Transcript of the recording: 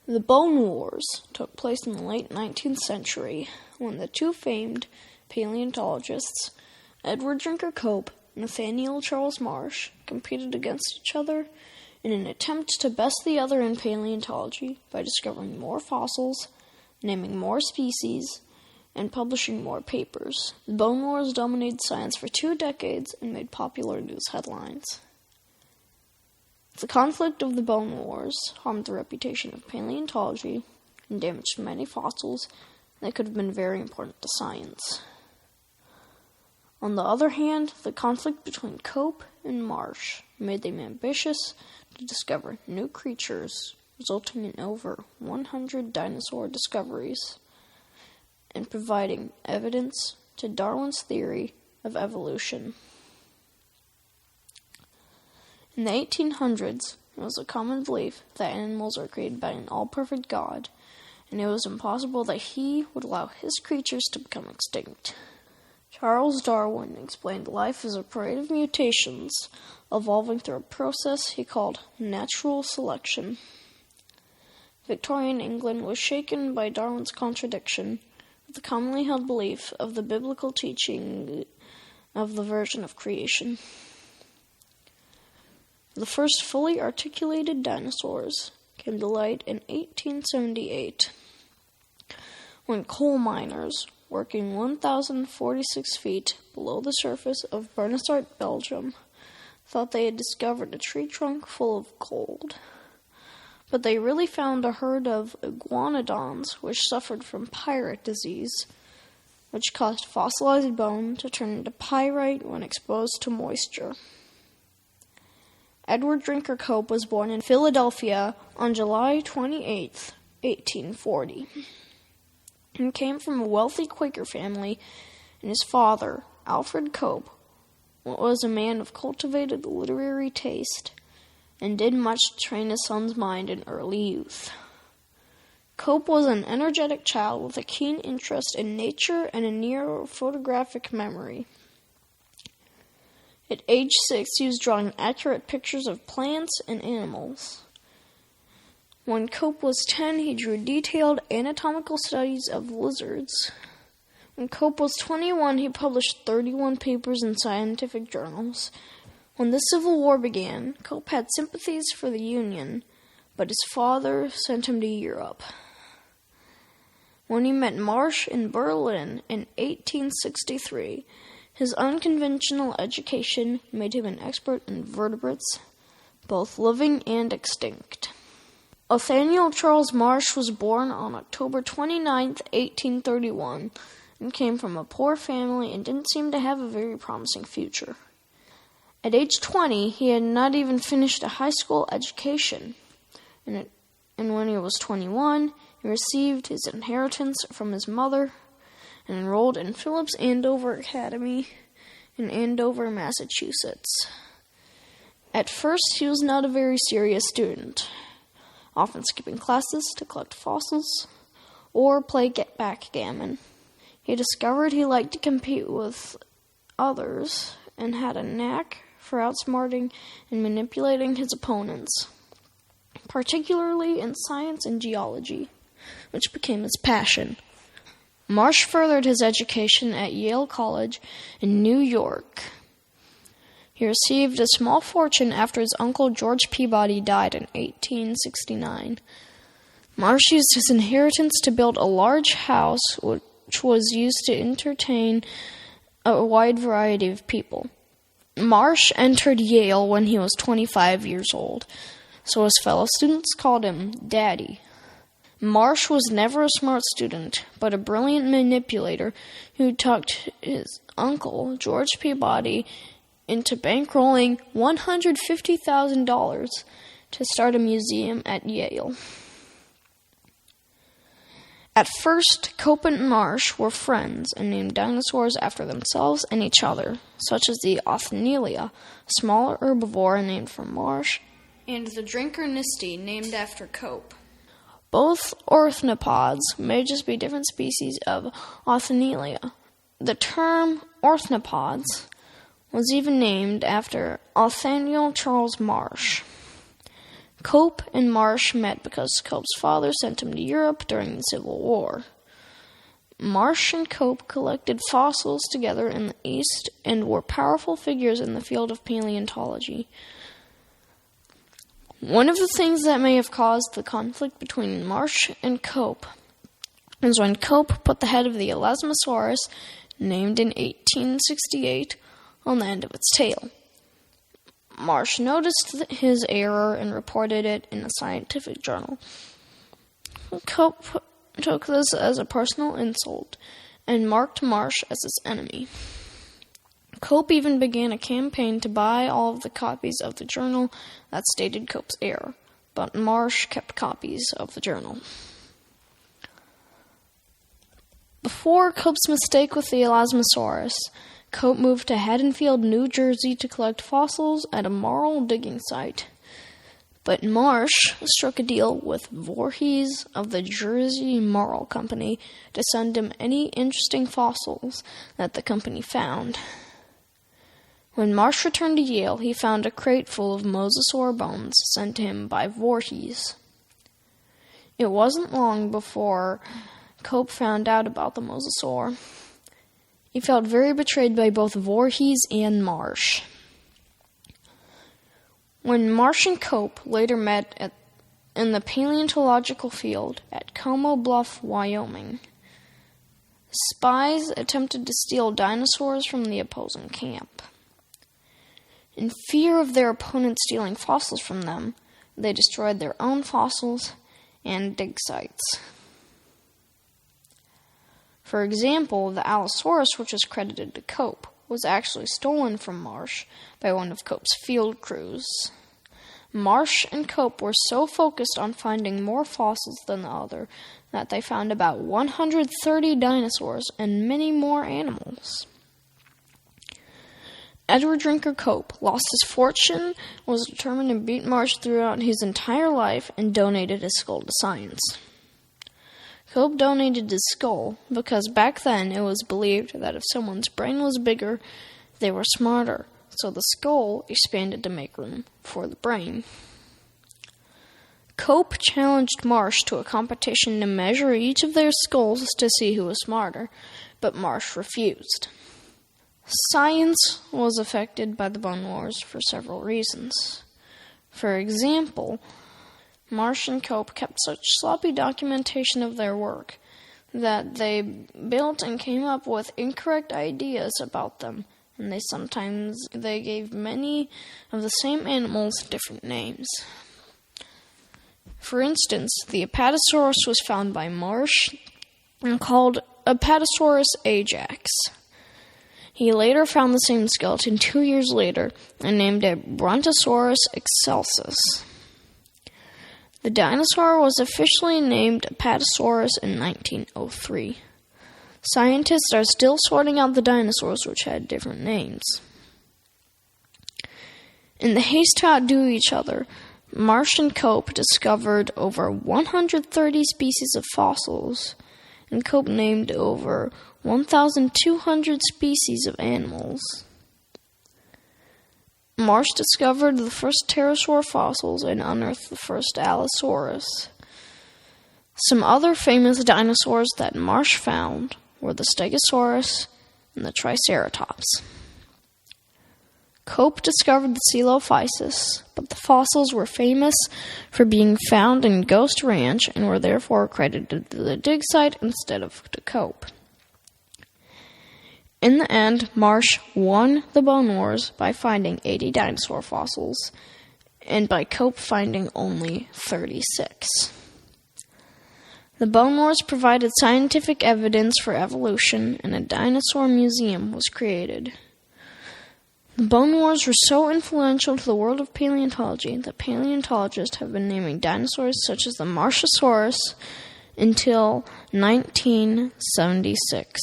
The Bone Wars took place in the late 19th century when the two famed paleontologists, Edward Drinker Cope and Nathaniel Charles Marsh, competed against each other in an attempt to best the other in paleontology by discovering more fossils, naming more species, and publishing more papers. The Bone Wars dominated science for 2 decades and made popular news headlines. The conflict of the Bone Wars harmed the reputation of paleontology and damaged many fossils that could have been very important to science. On the other hand, the conflict between Cope and Marsh made them ambitious to discover new creatures, resulting in over 100 dinosaur discoveries and providing evidence to Darwin's theory of evolution. In the 1800s, it was a common belief that animals are created by an all-perfect God, and it was impossible that he would allow his creatures to become extinct. Charles Darwin explained life as a parade of mutations, evolving through a process he called natural selection. Victorian England was shaken by Darwin's contradiction with the commonly held belief of the biblical teaching of the version of creation. The first fully articulated dinosaurs came to light in 1878, when coal miners working 1,046 feet below the surface of Bernissart, Belgium, thought they had discovered a tree trunk full of gold. But they really found a herd of iguanodons which suffered from pyrite disease, which caused fossilized bone to turn into pyrite when exposed to moisture. Edward Drinker Cope was born in Philadelphia on July 28, 1840, and came from a wealthy Quaker family, and his father, Alfred Cope, was a man of cultivated literary taste and did much to train his son's mind in early youth. Cope was an energetic child with a keen interest in nature and a near photographic memory. At age 6, he was drawing accurate pictures of plants and animals. When Cope was 10, he drew detailed anatomical studies of lizards. When Cope was 21, he published 31 papers in scientific journals. When the Civil War began, Cope had sympathies for the Union, but his father sent him to Europe. When he met Marsh in Berlin in 1863, his unconventional education made him an expert in vertebrates, both living and extinct. Nathaniel Charles Marsh was born on October 29, 1831, and came from a poor family and didn't seem to have a very promising future. At age 20, he had not even finished a high school education, and when he was 21, he received his inheritance from his mother and enrolled in Phillips Andover Academy in Andover, Massachusetts. At first, he was not a very serious student, often skipping classes to collect fossils or play backgammon. He discovered he liked to compete with others and had a knack for outsmarting and manipulating his opponents, particularly in science and geology, which became his passion. Marsh furthered his education at Yale College in New York. He received a small fortune after his uncle George Peabody died in 1869. Marsh used his inheritance to build a large house which was used to entertain a wide variety of people. Marsh entered Yale when he was 25 years old, so his fellow students called him Daddy. Marsh was never a smart student, but a brilliant manipulator who talked his uncle, George Peabody, into bankrolling $150,000 to start a museum at Yale. At first, Cope and Marsh were friends and named dinosaurs after themselves and each other, such as the Othnielia, a smaller herbivore named for Marsh, and the Drinker Nisti, named after Cope. Both ornithopods may just be different species of Othnielia. The term ornithopods was even named after Nathaniel Charles Marsh. Cope and Marsh met because Cope's father sent him to Europe during the Civil War. Marsh and Cope collected fossils together in the East and were powerful figures in the field of paleontology. One of the things that may have caused the conflict between Marsh and Cope was when Cope put the head of the Elasmosaurus, named in 1868, on the end of its tail. Marsh noticed his error and reported it in a scientific journal. Cope took this as a personal insult and marked Marsh as his enemy. Cope even began a campaign to buy all of the copies of the journal that stated Cope's error, but Marsh kept copies of the journal. Before Cope's mistake with the Elasmosaurus, Cope moved to Haddonfield, New Jersey to collect fossils at a marl digging site. But Marsh struck a deal with Voorhees of the Jersey Marl Company to send him any interesting fossils that the company found. When Marsh returned to Yale, he found a crate full of mosasaur bones sent to him by Voorhees. It wasn't long before Cope found out about the mosasaur. He felt very betrayed by both Voorhees and Marsh. When Marsh and Cope later met in the paleontological field at Como Bluff, Wyoming, spies attempted to steal dinosaurs from the opposing camp. In fear of their opponents stealing fossils from them, they destroyed their own fossils and dig sites. For example, the Allosaurus, which is credited to Cope, was actually stolen from Marsh by one of Cope's field crews. Marsh and Cope were so focused on finding more fossils than the other that they found about 130 dinosaurs and many more animals. Edward Drinker Cope lost his fortune, was determined to beat Marsh throughout his entire life, and donated his skull to science. Cope donated his skull because back then it was believed that if someone's brain was bigger, they were smarter, so the skull expanded to make room for the brain. Cope challenged Marsh to a competition to measure each of their skulls to see who was smarter, but Marsh refused. Science was affected by the Bone Wars for several reasons. For example, Marsh and Cope kept such sloppy documentation of their work that they built and came up with incorrect ideas about them, and they gave many of the same animals different names. For instance, the Apatosaurus was found by Marsh and called Apatosaurus ajax. He later found the same skeleton 2 years later and named it Brontosaurus excelsus. The dinosaur was officially named Apatosaurus in 1903. Scientists are still sorting out the dinosaurs which had different names. In the haste to outdo each other, Marsh and Cope discovered over 130 species of fossils, and Cope named over 1,200 species of animals. Marsh discovered the first pterosaur fossils and unearthed the first Allosaurus. Some other famous dinosaurs that Marsh found were the Stegosaurus and the Triceratops. Cope discovered the Coelophysis, but the fossils were famous for being found in Ghost Ranch and were therefore credited to the dig site instead of to Cope. In the end, Marsh won the Bone Wars by finding 80 dinosaur fossils, and by Cope finding only 36. The Bone Wars provided scientific evidence for evolution, and a dinosaur museum was created. The Bone Wars were so influential to the world of paleontology that paleontologists have been naming dinosaurs such as the Marshosaurus until 1976.